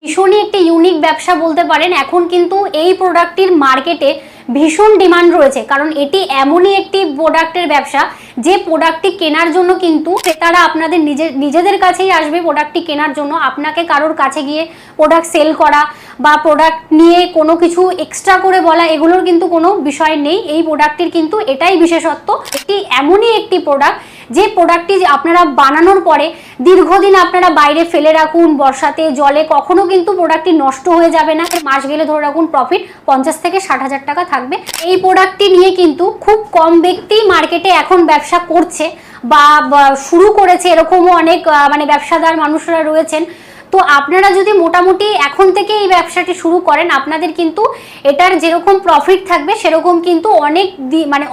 ভীষণই একটি ইউনিক ব্যবসা বলতে পারেন। এখন কিন্তু এই প্রোডাক্টটির মার্কেটে ভীষণ ডিমান্ড রয়েছে, কারণ এটি এমনই একটি প্রোডাক্টের ব্যবসা যে প্রোডাক্টটি কেনার জন্য কিন্তু ক্রেতারা আপনাদের নিজেদের কাছেই আসবে প্রোডাক্টটি কেনার জন্য। আপনাকে কারোর কাছে গিয়ে প্রোডাক্ট সেল করা বা প্রোডাক্ট নিয়ে কোনো কিছু এক্সট্রা করে বলা এগুলোর কিন্তু কোনো বিষয় নেই। এই প্রোডাক্টটির কিন্তু এটাই বিশেষত্ব, এটি এমনই একটি প্রোডাক্ট যে প্রোডাক্টটি আপনারা বানানোর পরে দীর্ঘদিন আপনারা বাইরে ফেলে রাখুন, বর্ষাতে জলে, কখনো কিন্তু প্রোডাক্টটি নষ্ট হয়ে যাবে না। মাস গেলে ধরে রাখুন প্রফিট 50 থেকে 60,000 টাকা থাকবে। এই প্রোডাক্টটি নিয়ে কিন্তু খুব কম ব্যক্তি মার্কেটে এখন ব্যবসা করছে বা শুরু করেছে, এরকমও অনেক ব্যবসাদার মানুষরা রয়েছেন। তো আপনারা যদি মোটামুটি এখন থেকে এই ব্যবসাটি শুরু করেন, আপনাদের কিন্তু এটার যেরকম প্রফিট থাকবে সেরকম কিন্তু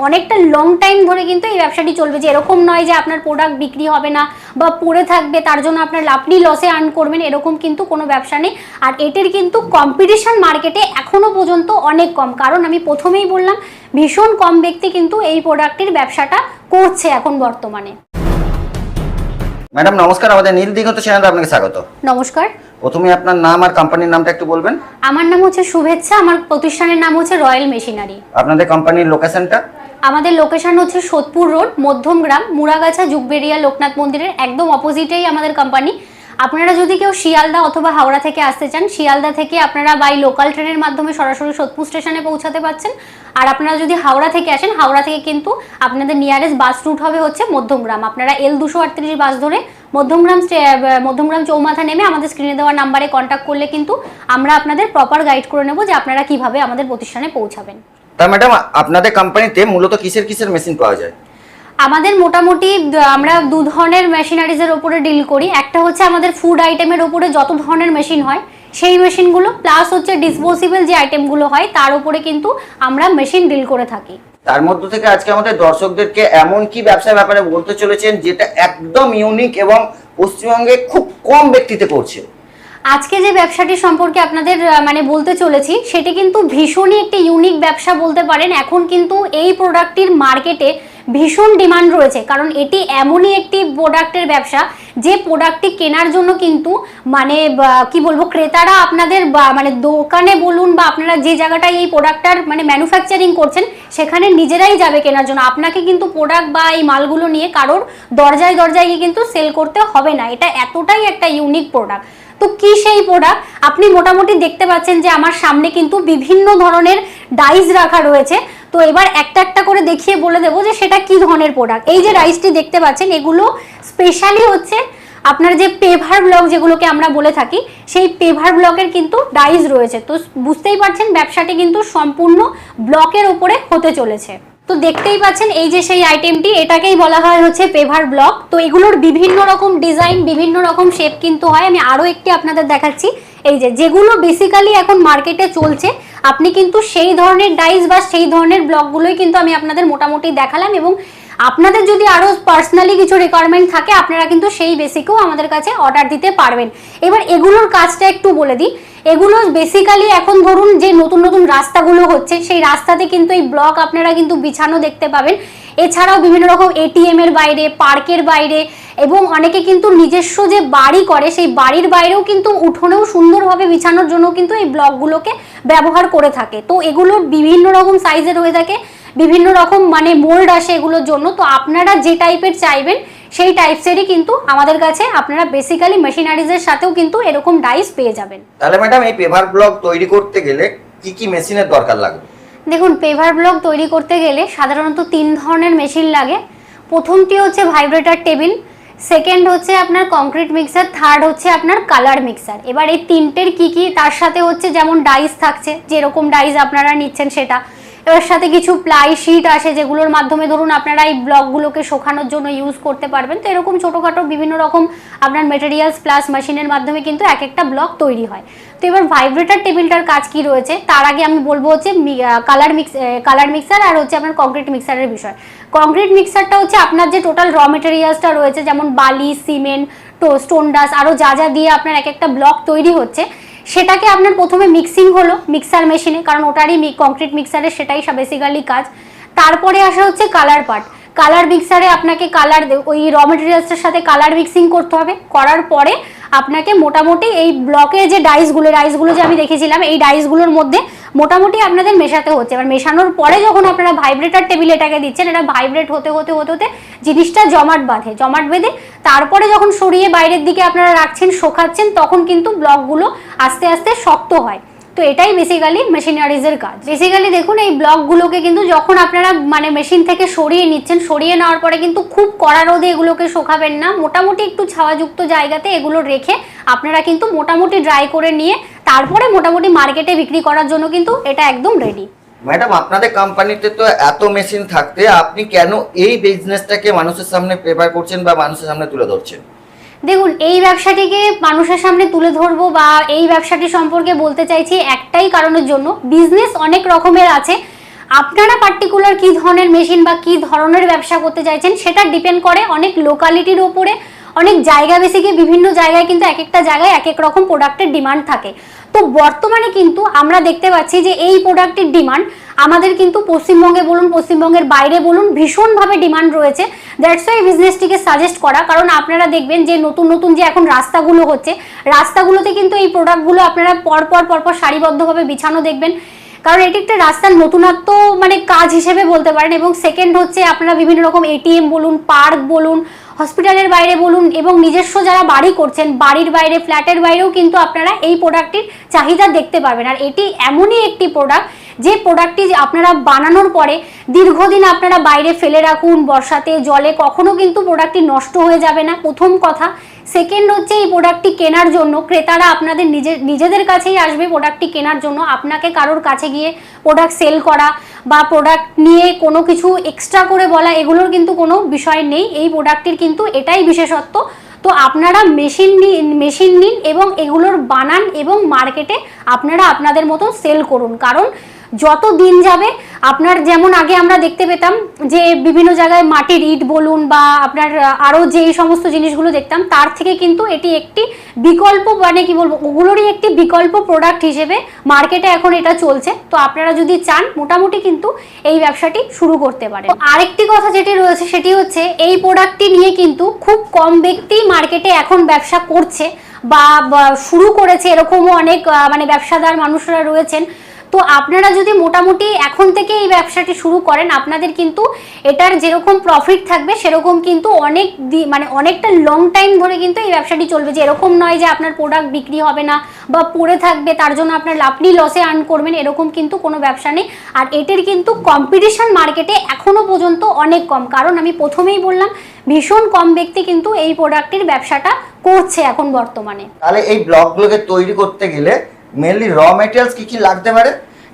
অনেকটা লং টাইম ধরে কিন্তু এই ব্যবসাটি চলবে। যে এরকম নয় যে আপনার প্রোডাক্ট বিক্রি হবে না বা পড়ে থাকবে তার জন্য আপনি লসে আর্ন করবেন, এরকম কিন্তু কোনো ব্যবসা নেই। আর এটির কিন্তু কম্পিটিশন মার্কেটে এখনো পর্যন্ত অনেক কম, কারণ আমি প্রথমেই বললাম ভীষণ কম ব্যক্তি কিন্তু এই প্রোডাক্টের ব্যবসাটা করছে এখন বর্তমানে। ম্যাডাম নমস্কার, আমাদের নীলদিগন্ত চ্যানেলে আপনাকে স্বাগত। নমস্কার। প্রথমে আপনার নাম আর কোম্পানির নামটা একটু বলবেন। আমার নাম হচ্ছে শুভেচ্ছা, আমার প্রতিষ্ঠানের নাম হচ্ছে রয়্যাল মেশিনারি। আপনাদের কোম্পানির লোকেশনটা? আমাদের লোকেশন হচ্ছে সোদপুর রোড, মধ্যমগ্রাম, মুরাগাছা, যুগবেরিয়া লোকনাথ মন্দিরের একদম অপোজিটেই আমাদের কোম্পানি। আপনারা যদি কেউ শিয়ালদা অথবা হাওড়া থেকে আসতে চান, শিয়ালদা থেকে আপনারা বাই লোকাল ট্রেনের মাধ্যমে সরাসরি সোদপুর স্টেশনে পৌঁছাতে পারছেন। আর আপনারা যদি হাওড়া থেকে আসেন, হাওড়া থেকে আপনাদের নিয়ারেস্ট বাস রুট হবে হচ্ছে মধ্যমগ্রাম। আপনারা L238 বাস ধরে মধ্যমগ্রাম চৌমাথা নেমে আমাদের স্ক্রিনে দেওয়া নাম্বারে কন্ট্যাক্ট করলে কিন্তু আমরা আপনাদের প্রপার গাইড করে নেব যে আপনারা কিভাবে আমাদের প্রতিষ্ঠানে পৌঁছাবেন। তা ম্যাডাম, আপনাদের কোম্পানিতে মূলত কিসের মেশিন পাওয়া যায়? আমাদের মোটামুটি আমরা দু ধরনের মেশিনারিজের উপরে ডিল করি। একটা হচ্ছে আমাদের ফুড আইটেমের উপরে যত ধরনের মেশিন হয় সেই মেশিনগুলো, প্লাস হচ্ছে ডিসপোজেবল যে আইটেমগুলো হয় তার উপরে কিন্তু আমরা মেশিন ডিল করে থাকি। তার মধ্যে থেকে আজকে আমাদের দর্শকদেরকে এমন কি ব্যবসার ব্যাপারে বলতে চলেছেন যেটা একদম ইউনিক এবং পশ্চিমবঙ্গে খুব কম ব্যক্তিতে করছে? আজকে যে ব্যবসাটি সম্পর্কে আপনাদের বলতে চলেছি সেটি কিন্তু ভীষণই একটি ইউনিক ব্যবসা বলতে পারেন। এখন কিন্তু এই প্রোডাক্টটির মার্কেটে ভীষণ ডিমান্ড রয়েছে, কারণ এটি এমনই একটি প্রোডাক্টের ব্যবসা যে প্রোডাক্টটি কেনার জন্য কিন্তু ক্রেতারা আপনাদের দোকানে বলুন বা আপনারা যে জায়গাটায় এই প্রোডাক্টটার ম্যানুফ্যাকচারিং করছেন সেখানে নিজেরাই যাবে কেনার জন্য। আপনাকে কিন্তু প্রোডাক্ট বা এই মালগুলো নিয়ে কারোর দরজায় গিয়ে কিন্তু সেল করতে হবে না। এটা এতটাই একটা ইউনিক প্রোডাক্ট। তো কি সেই প্রোডাক্ট? আপনি মোটামুটি দেখতে পাচ্ছেন যে আমার সামনে কিন্তু বিভিন্ন ধরনের ডাইস রাখা রয়েছে। তো এবার একটা একটা করে দেখিয়ে বলে দেবো যে সেটা কি ধরনের প্রোডাক্ট। এই যে ডাইসটি দেখতে পাচ্ছেন এগুলো স্পেশালি হচ্ছে আপনার যে পেভার ব্লক যেগুলোকে আমরা বলে থাকি, সেই পেভার ব্লকের কিন্তু ডাইস রয়েছে। তো বুঝতেই পারছেন ব্যবসাটি কিন্তু সম্পূর্ণ ব্লকের উপরে হতে চলেছে। তো দেখতেই পাচ্ছেন এই যে সেই আইটেমটি, এটাকেই বলা হয় হচ্ছে পেভার ব্লক। তো এগুলোর বিভিন্ন রকম ডিজাইন, বিভিন্ন রকম শেপ কিন্তু হয়। আমি আরো একটি আপনাদের দেখাচ্ছি। এই যেগুলো বেসিক্যালি এখন মার্কেটে চলছে, আপনি কিন্তু সেই ধরনের ডাইস বা সেই ধরনের ব্লকগুলোই কিন্তু আমি আপনাদের মোটামুটি দেখালাম। এবং আপনাদের যদি আরো পার্সোনালি কিছু রিকোয়ারমেন্ট থাকে আপনারা কিন্তু সেই বেসিকেও আমাদের কাছে অর্ডার দিতে পারবেন। এবার এগুলোর কাজটা একটু বলে দিই। এগুলো বেসিক্যালি এখন ধরুন যে নতুন রাস্তাগুলো হচ্ছে সেই রাস্তাতে কিন্তু এই ব্লক আপনারা কিন্তু বিছানো দেখতে পাবেন। এছাড়াও বিভিন্ন রকম ATM এর বাইরে, পার্কের বাইরে, এবং অনেকে কিন্তু নিজস্ব যে বাড়ি করে সেই বাড়ির বাইরেও কিন্তু উঠোনেও সুন্দরভাবে বিছানোর জন্য কিন্তু এই ব্লকগুলোকে ব্যবহার করে থাকে। তো এগুলো বিভিন্ন রকম সাইজের হয়ে থাকে, বিভিন্ন রকম মোল্ড আসে এগুলোর জন্য। তো আপনারা যে টাইপের চাইবেন সেই টাইপসেরই কিন্তু আমাদের কাছে আপনারা বেসিক্যালি মেশিনারিজের সাথেও কিন্তু এরকম ডাইস পেয়ে যাবেন। তাহলে ম্যাডাম এই পেভার ব্লক তৈরি করতে গেলে কি মেশিনের দরকার লাগবে? দেখুন, পেভার ব্লক তৈরি করতে গেলে সাধারণত 3 ধরনের মেশিন লাগে। প্রথমটি হচ্ছে ভাইব্রেটর টেবিল, সেকেন্ড হচ্ছে আপনার কংক্রিট মিক্সার, থার্ড হচ্ছে আপনার কালার মিক্সার। এবার এই তিনটের কি তার সাথে হচ্ছে যেমন ডাইস থাকছে, যেরকম ডাইস আপনারা নিচ্ছেন সেটা, এর সাথে কিছু প্লাই শিট আসে যেগুলোর মাধ্যমে ধরুন আপনারা এই ব্লকগুলোকে শোকানোর জন্য ইউজ করতে পারবেন। তো এরকম ছোটোখাটো বিভিন্ন রকম আপনার মেটেরিয়ালস প্লাস মেশিনের মাধ্যমে কিন্তু এক একটা ব্লক তৈরি হয়। তো এবার ভাইব্রেটর টেবিলটার কাজ কি রয়েছে তার আগে আমি বলবো হচ্ছে কালার মিক্সার আর হচ্ছে আপনার কংক্রিট মিক্সারের বিষয়। কংক্রিট মিক্সারটা হচ্ছে আপনার যে টোটাল র মেটেরিয়ালসটা রয়েছে, যেমন বালি, সিমেন্ট, স্টোন ডাস্ট, আরও যা দিয়ে আপনার এক একটা ব্লক তৈরি হচ্ছে, সেটাকে আপনার প্রথমে মিক্সিং হলো মিক্সার মেশিনে, কারণ ওটারই কংক্রিট মিক্সারের সেটাই বেসিক্যালি কাজ। তারপরে আসা হচ্ছে কালার পার্ট। কালার মিক্সারে আপনাকে ওই র মেটেরিয়ালসের সাথে কালার মিক্সিং করতে হবে। করার পরে আপনাকে মোটামুটি এই ব্লকের যে ডাইসগুলো যে আমি দেখেছিলাম, এই ডাইসগুলোর মধ্যে মোটামুটি আপনাদের মেশাতে হচ্ছে। এবার মেশানোর পরে যখন আপনারা ভাইব্রেটার টেবিলে এটাকে দিচ্ছেন, এটা ভাইব্রেট হতে হতে হতে হতে জিনিসটা জমাট বেঁধে তারপরে যখন সরিয়ে বাইরের দিকে আপনারা রাখছেন, শোকাচ্ছেন, তখন কিন্তু ব্লকগুলো আস্তে আস্তে শক্ত হয়। তো এটাই বেসিক্যালি মেশিনারিজের কাজ। বেসিক্যালি দেখুন, এই ব্লকগুলোকে কিন্তু যখন আপনারা মানে মেশিন থেকে সরিয়ে নিচ্ছেন, সরিয়ে নেওয়ার পরে কিন্তু খুব কড়া রোদে এগুলোকে শোকাবেন না, মোটামুটি একটু ছাওয়াযুক্ত জায়গাতে এগুলো রেখে আপনারা কিন্তু মোটামুটি ড্রাই করে নিয়ে তারপরে মোটামুটি মার্কেটে বিক্রি করার জন্য কিন্তু এটা একদম রেডি। ম্যাডাম, আপনাদের কোম্পানিতে তো এত মেশিন থাকতে আপনি কেন এই বিজনেসটাকে মানুষের সামনে প্রেফার করছেন বা মানুষের সামনে তুলে ধরছেন? দেখুন, এই ব্যবসাটিকে মানুষের সামনে তুলে ধরবো বা এই ব্যবসাটি সম্পর্কে বলতে চাইছি একটাই কারণের জন্য, বিজনেস অনেক রকমের আছে। আপনারা পার্টিকুলার কি ধরনের মেশিন বা কি ধরনের ব্যবসা করতে চাইছেন সেটা ডিপেন্ড করে অনেক লোকালিটির ওপরে, অনেক জায়গা বেসিকে। বিভিন্ন জায়গায় কিন্তু এক একটা জায়গায় এক এক রকম প্রোডাক্টের ডিমান্ড থাকে। তো বর্তমানে কিন্তু আমরা দেখতে পাচ্ছি যে এই প্রোডাক্টের ডিমান্ড আমাদের কিন্তু পশ্চিমবঙ্গে বলুন, পশ্চিমবঙ্গের বাইরে বলুন, ভীষণভাবে ডিমান্ড রয়েছে। দ্যাটস ওয়াই বিজনেসটিকে সাজেস্ট করা। কারণ আপনারা দেখবেন যে নতুন নতুন যে এখন রাস্তাগুলো হচ্ছে, রাস্তাগুলোতে কিন্তু এই প্রোডাক্টগুলো আপনারা পরপর সারিবদ্ধভাবে বিছানো দেখবেন। কারণ এটি একটা রাস্তার নতুনত্ব মানে কাজ হিসেবে বলতে পারেন। এবং সেকেন্ড হচ্ছে আপনারা বিভিন্ন রকম এটিএম বলুন, পার্ক বলুন, হসপিটালের বাইরে বলুন, এবং নিজস্ব যারা বাড়ি করছেন, বাড়ির বাইরে, ফ্ল্যাটের বাইরেও কিন্তু আপনারা এই প্রোডাক্টটির চাহিদা দেখতে পারবেন। আর এটি এমনই একটি প্রোডাক্ট যে প্রোডাক্টটি আপনারা বানানোর পরে দীর্ঘদিন আপনারা বাইরে ফেলে রাখুন, বর্ষাতে জলে, কখনো কিন্তু প্রোডাক্টটি নষ্ট হয়ে যাবে না, প্রথম কথা। সেকেন্ড হচ্ছে এই প্রোডাক্টটি কেনার জন্য ক্রেতারা আপনাদের নিজেদের কাছেই আসবে প্রোডাক্টটি কেনার জন্য। আপনাকে কারোর কাছে গিয়ে প্রোডাক্ট সেল করা বা প্রোডাক্ট নিয়ে কোনো কিছু এক্সট্রা করে বলা, এগুলোর কিন্তু কোনো বিষয় নেই। এই প্রোডাক্টটির কিন্তু এটাই বিশেষত্ব। তো আপনারা মেশিন নিন এবং এগুলোর বানান এবং মার্কেটে আপনারা আপনাদের মতো সেল করুন। কারণ যত দিন যাবে আপনার, যেমন আগে আমরা দেখতে পেতাম যে বিভিন্ন জায়গায় মাটির ইট বলুন বা আপনার আরও যেই সমস্ত জিনিসগুলো দেখতাম, তার থেকে কিন্তু এটি একটি বিকল্প, মানে কি বলবো, ওগুলোরই একটি বিকল্প প্রোডাক্ট হিসেবে মার্কেটে এখন এটা চলছে। তো আপনারা যদি চান মোটামুটি কিন্তু এই ব্যবসাটি শুরু করতে পারেন। আরেকটি কথা যেটি রয়েছে সেটি হচ্ছে এই প্রোডাক্টটি নিয়ে কিন্তু খুব কম ব্যক্তি মার্কেটে এখন ব্যবসা করছে বা শুরু করেছে, এরকমও অনেক মানে ব্যবসাদার মানুষরা রয়েছেন। তো আপনারা যদি মোটামুটি এখন থেকে এই ব্যবসাটি শুরু করেন, আপনাদের কিন্তু এটার যেরকম প্রফিট থাকবে সেরকম কিন্তু মানে অনেকটা লং টাইম ধরে কিন্তু এই ব্যবসাটি চলবে। যে এরকম নয় যে আপনার প্রোডাক্ট বিক্রি হবে না বা পড়ে থাকবে, তার জন্য আপনি লসে আর্ন করবেন, এরকম কিন্তু কোনো ব্যবসা নেই। আর এটির কিন্তু কম্পিটিশন মার্কেটে এখনো পর্যন্ত অনেক কম। কারণ আমি প্রথমেই বললাম, ভীষণ কম ব্যক্তি কিন্তু এই প্রোডাক্টের ব্যবসাটা করছে এখন বর্তমানে। তাহলে এই ব্লকগুলোকে তৈরি করতে গেলে মেনলি র মেটেরিয়ালস কি লাগতে পারে?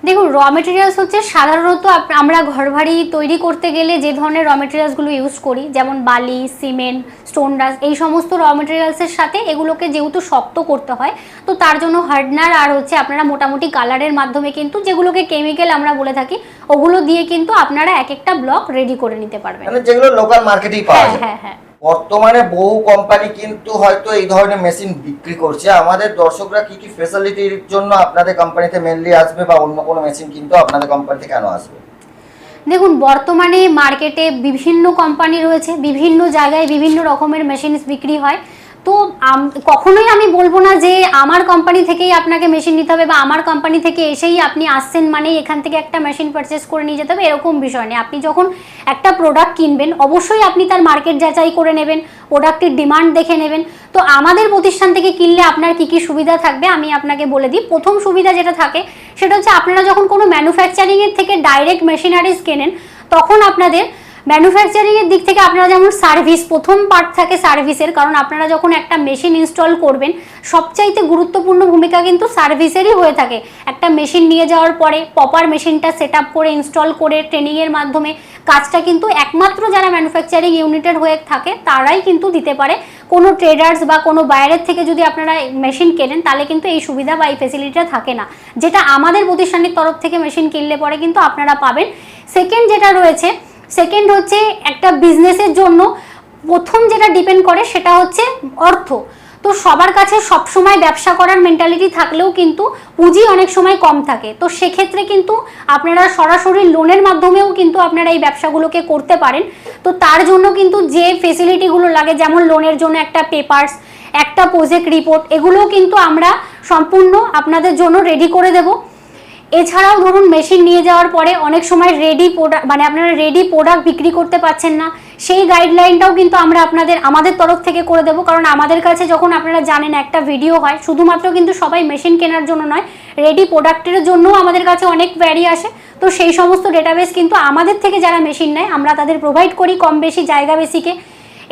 দেখুন, র মেটেরিয়ালস হচ্ছে সাধারণত আমরা ঘরবাড়ি তৈরি করতে গেলে যে ধরনের র মেটেরিয়ালসগুলো ইউজ করি, যেমন বালি, সিমেন্ট, স্টোন ডাস্ট, এই সমস্ত র মেটেরিয়ালসের সাথে এগুলোকে যেহেতু শক্ত করতে হয়, তো তার জন্য হার্ডনার আর হচ্ছে আপনারা মোটামুটি কালারের মাধ্যমে কিন্তু, যেগুলোকে কেমিক্যাল আমরা বলে থাকি, ওগুলো দিয়ে কিন্তু আপনারা এক একটা ব্লক রেডি করে নিতে পারবেন, মানে যেগুলো লোকাল মার্কেটেই পাওয়া যায়। হ্যাঁ হ্যাঁ। বর্তমানে বহু কোম্পানি কিন্তু হয়তো এই ধরনের মেশিন বিক্রি করছে। আমাদের দর্শকরা কি কি ফ্যাসিলিটির জন্য আপনাদের কোম্পানিতে মেনলি আসবে বা অন্য কোনো মেশিন কিন্তু আপনাদের কোম্পানিতে কেন আসবে? দেখুন, বর্তমানে মার্কেটে বিভিন্ন কোম্পানি রয়েছে, বিভিন্ন জায়গায় বিভিন্ন রকমের মেশিন বিক্রি হয়। তো কখনোই আমি বলবো না যে আমার কোম্পানি থেকেই আপনাকে মেশিন নিতে হবে বা আমার কোম্পানি থেকে এসেই আপনি আসছেন মানে এখান থেকে একটা মেশিন পারচেস করে নিয়ে যেতে হবে, এরকম বিষয় নেই। আপনি যখন একটা প্রোডাক্ট কিনবেন অবশ্যই আপনি তার মার্কেট যাচাই করে নেবেন, প্রোডাক্টের ডিমান্ড দেখে নেবেন। তো আমাদের প্রতিষ্ঠান থেকে কিনলে আপনার কি কি সুবিধা থাকবে আমি আপনাকে বলে দিই। প্রথম সুবিধা যেটা থাকে সেটা হচ্ছে, আপনারা যখন কোনো ম্যানুফ্যাকচারিংয়ের থেকে ডাইরেক্ট মেশিনারিজ কেনেন, তখন আপনাদের ম্যানুফ্যাকচারিং এর দিক থেকে আপনারা যেমন সার্ভিস, প্রথম পার্ট থাকে সার্ভিসের। কারণ আপনারা যখন একটা মেশিন ইনস্টল করবেন, সবচাইতে গুরুত্বপূর্ণ ভূমিকা কিন্তু সার্ভিসেরই হয়ে থাকে। একটা মেশিন নিয়ে যাওয়ার পরে প্রপার মেশিনটা সেট আপ করে, ইনস্টল করে, ট্রেনিংয়ের মাধ্যমে কাজটা কিন্তু একমাত্র যারা ম্যানুফ্যাকচারিং ইউনিটের হয়ে থাকে তারাই কিন্তু দিতে পারে। কোনো ট্রেডার্স বা কোনো বাইরের থেকে যদি আপনারা মেশিন কেনেন, তাহলে কিন্তু এই সুবিধা বা এই ফেসিলিটিটা থাকে না, যেটা আমাদের প্রতিষ্ঠানের তরফ থেকে মেশিন কিনলে পরে কিন্তু আপনারা পাবেন। সেকেন্ড যেটা রয়েছে, সেকেন্ড হচ্ছে একটা বিজনেসের জন্য প্রথম যেটা ডিপেন্ড করে সেটা হচ্ছে অর্থ। তো সবার কাছে সবসময় ব্যবসা করার মেন্টালিটি থাকলেও কিন্তু পুঁজি অনেক সময় কম থাকে। তো সেক্ষেত্রে কিন্তু আপনারা সরাসরি লোনের মাধ্যমেও কিন্তু আপনারা এই ব্যবসাগুলোকে করতে পারেন। তো তার জন্য কিন্তু যে ফেসিলিটিগুলো লাগে, যেমন লোনের জন্য একটা পেপারস, একটা প্রজেক্ট রিপোর্ট, এগুলোও কিন্তু আমরা সম্পূর্ণ আপনাদের জন্য রেডি করে দেব। এছাড়াও ধরুন মেশিন নিয়ে যাওয়ার পরে অনেক সময় রেডি প্রোডাক্ট মানে আপনারা রেডি প্রোডাক্ট বিক্রি করতে পারছেন না, সেই গাইডলাইনটাও কিন্তু আমরা আমাদের তরফ থেকে করে দেবো। কারণ আমাদের কাছে যখন আপনারা জানেন একটা ভিডিও হয়, শুধুমাত্র কিন্তু সবাই মেশিন কেনার জন্য নয়, রেডি প্রোডাক্টের জন্যও আমাদের কাছে অনেক কোয়ারি আসে। তো সেই সমস্ত ডেটাবেস কিন্তু আমাদের থেকে যারা মেশিন নেয় আমরা তাদের প্রোভাইড করি কম বেশি জায়গা বেশিকে।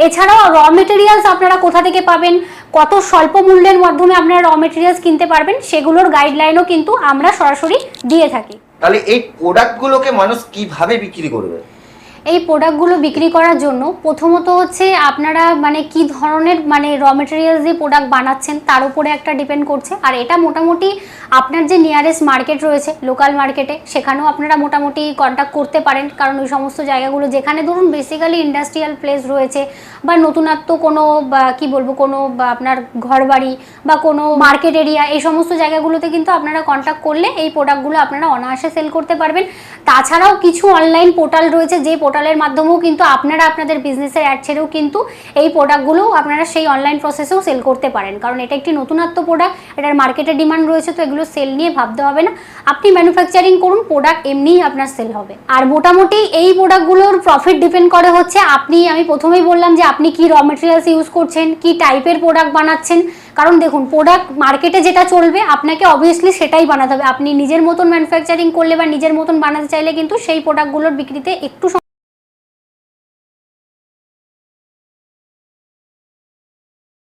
এছাড়াও র মেটেরিয়ালস আপনারা কোথা থেকে পাবেন, কত স্বল্প মূল্যের মাধ্যমে আপনারা র মেটেরিয়ালস কিনতে পারবেন, সেগুলোর গাইডলাইনও কিন্তু আমরা সরাসরি দিয়ে থাকি। তাহলে এই প্রোডাক্টগুলোকে মানুষ কিভাবে বিক্রি করবে? এই প্রোডাক্টগুলো বিক্রি করার জন্য প্রথমত হচ্ছে আপনারা মানে কি ধরনের মানে র মেটেরিয়ালস দিয়ে প্রোডাক্ট বানাচ্ছেন তার উপরে একটা ডিপেন্ড করছে। আর এটা মোটামুটি আপনার যে নিয়ারেস্ট মার্কেট রয়েছে লোকাল মার্কেটে, সেখানেও আপনারা মোটামুটি কন্ট্যাক্ট করতে পারেন। কারণ ওই সমস্ত জায়গাগুলো যেখানে ধরুন বেসিক্যালি ইন্ডাস্ট্রিয়াল প্লেস রয়েছে বা নতুনত্ব কোনো কি বলবো কোনো আপনার ঘরবাড়ি বা কোনো মার্কেট এরিয়া, এই সমস্ত জায়গাগুলোতে কিন্তু আপনারা কন্ট্যাক্ট করলে এই প্রোডাক্টগুলো আপনারা অনায়াসে সেল করতে পারবেন। তাছাড়াও কিছু অনলাইন পোর্টাল রয়েছে, যে পোর্টালের মাধ্যমেও কিন্তু আপনারা আপনাদের বিজনেসের অ্যাড ছেড়েও কিন্তু এই প্রোডাক্টগুলোও আপনারা সেই অনলাইন প্রসেসেও সেল করতে পারেন। কারণ এটা একটি নতুনত্ব প্রোডাক্ট, এটার মার্কেটে ডিমান্ড রয়েছে, তো এগুলো সেল নিয়ে ভাবতে হবে না। আপনি ম্যানুফ্যাকচারিং করুন, প্রোডাক্ট এমনিই আপনার সেল হবে। আর মোটামুটি এই প্রোডাক্টগুলোর প্রফিট ডিপেন্ড করে হচ্ছে আমি প্রথমেই বললাম যে আপনি কি র মেটেরিয়ালস ইউজ করছেন, কি টাইপের প্রোডাক্ট বানাচ্ছেন। কারণ দেখুন প্রোডাক্ট মার্কেটে যেটা চলবে আপনাকে অবভিয়াসলি সেটাই বানাতে হবে। আপনি নিজের মতন ম্যানুফ্যাকচারিং করলে বা নিজের মতন বানাতে চাইলে কিন্তু সেই প্রোডাক্টগুলোর বিক্রিতে একটু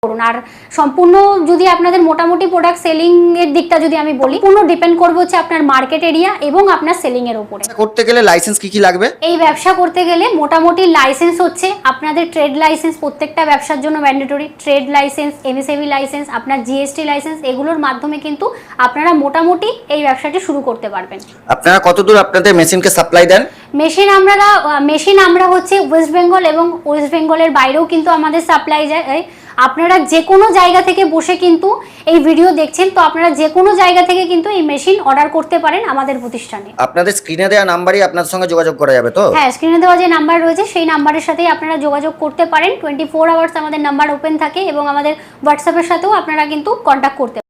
করুন। আর সম্পূর্ণ যদি আপনাদের মোটামুটি প্রোডাক্ট সেলিং এর দিকটা যদি আমি বলি, পুরো ডিপেন্ড করবে হচ্ছে আপনার মার্কেট এরিয়া এবং আপনার সেলিং এর উপরে। করতে গেলে লাইসেন্স কি লাগবে? এই ব্যবসা করতে গেলে মোটামুটি লাইসেন্স হচ্ছে আপনাদের ট্রেড লাইসেন্স, প্রত্যেকটা ব্যবসার জন্য mandatory trade licence, MSME licence, আপনার জিএসটি লাইসেন্স, এগুলোর মাধ্যমে কিন্তু আপনারা মোটামুটি এই ব্যবসাটি শুরু করতে পারবেন। আপনারা কতদূর আপনাদের মেশিনকে সাপ্লাই দেন? মেশিন আমরা হচ্ছে ওয়েস্ট বেঙ্গল এবং ওয়েস্ট বেঙ্গলের বাইরেও কিন্তু আমাদের সাপ্লাই যায়। আপনারা যে কোনো জায়গা থেকে বসে কিন্তু এই ভিডিও দেখছেন, তো আপনারা যে কোনো জায়গা থেকে কিন্তু এই মেশিন অর্ডার করতে পারেন আমাদের প্রতিষ্ঠানে। আপনাদের স্ক্রিনে দেওয়া নাম্বারই আপনাদের সঙ্গে যোগাযোগ করা যাবে তো? হ্যাঁ, স্ক্রিনে দেওয়া যে নাম্বার রয়েছে সেই নাম্বারের সাথেই আপনারা যোগাযোগ করতে পারেন। 24 আওয়ার্স আমাদের নাম্বার ওপেন থাকে এবং আমাদের হোয়াটসঅ্যাপের সাথেও আপনারা কিন্তু কন্ট্যাক্ট করতে পারেন।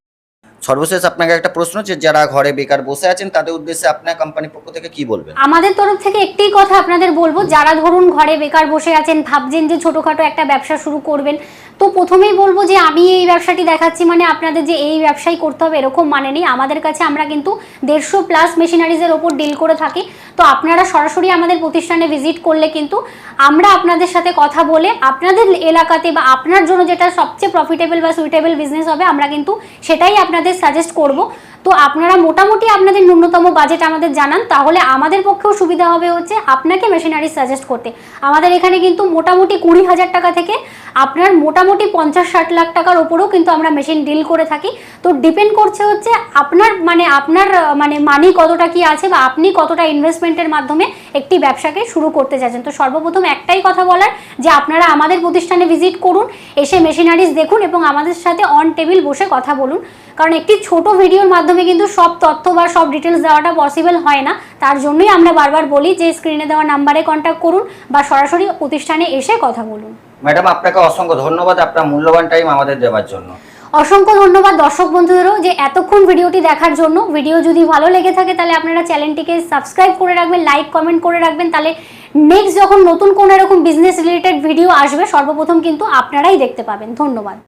সর্বশেষ আপনাকে একটা প্রশ্ন, যে যারা ঘরে বেকার বসে আছেন তাদের উদ্দেশ্যে আপনার কোম্পানির পক্ষ থেকে কি বলবেন? আমাদের তরফ থেকে একটাই কথা আপনাদের বলবো, যারা ধরুন ঘরে বেকার বসে আছেন, ভাবছেন যে ছোটখাটো একটা ব্যবসা শুরু করবেন, তো প্রথমেই বলবো যে আমি এই ব্যবসাটি দেখাচ্ছি মানে আপনাদের যে এই ব্যবসাই করতে হবে এরকম মানে নেই। আমাদের কাছে আমরা কিন্তু 150+ মেশিনারিজের ওপর ডিল করে থাকি। তো আপনারা সরাসরি আমাদের প্রতিষ্ঠানে ভিজিট করলে কিন্তু আমরা আপনাদের সাথে কথা বলে আপনাদের এলাকাতে বা আপনার জন্য যেটা সবচেয়ে প্রফিটেবল বা সুইটেবল বিজনেস হবে আমরা কিন্তু সেটাই আপনাদের সাজেস্ট করব। তো আপনারা মোটামুটি আপনাদের ন্যূনতম বাজেট আমাদের জানান, তাহলে আমাদের পক্ষেও সুবিধা হবে হচ্ছে আপনাকে মেশিনারি সাজেস্ট করতে। আমাদের এখানে কিন্তু মোটামুটি 20,000 টাকা থেকে আপনার মোটামুটি 50-60 লাখ টাকার ওপরেও কিন্তু আমরা মেশিন ডিল করে থাকি। তো ডিপেন্ড করছে হচ্ছে আপনার মানি কতটা কি আছে বা আপনি কতটা ইনভেস্টমেন্টের মাধ্যমে একটি ব্যবসাকে শুরু করতে চাচ্ছেন। তো সর্বপ্রথম একটাই কথা বলার যে আপনারা আমাদের প্রতিষ্ঠানে ভিজিট করুন, এসে মেশিনারিজ দেখুন এবং আমাদের সাথে অন টেবিল বসে কথা বলুন। কারণ একটি ছোট ভিডিওর মাধ্যমে কিন্তু সব তথ্য বা সব ডিটেলস দেওয়াটা পসিবল হয় না। তার জন্যই আমরা বারবার বলি যে স্ক্রিনে দেওয়া নাম্বারে কন্ট্যাক্ট করুন বা সরাসরি প্রতিষ্ঠানে এসে কথা বলুন। ম্যাডাম, আপনাকে অসংখ্য ধন্যবাদ আপনার মূল্যবান টাইম আমাদের দেওয়ার জন্য। অসংখ্য ধন্যবাদ দর্শক বন্ধুদেরও যে এতক্ষণ ভিডিওটি দেখার জন্য। ভিডিও যদি ভালো লেগে থাকে তাহলে আপনারা চ্যানেলটিকে সাবস্ক্রাইব করে রাখবেন, লাইক কমেন্ট করে রাখবেন, তাহলে নেক্সট যখন নতুন কোনো এরকম বিজনেস রিলেটেড ভিডিও আসবে সর্বপ্রথম কিন্তু আপনারাই দেখতে পাবেন। ধন্যবাদ।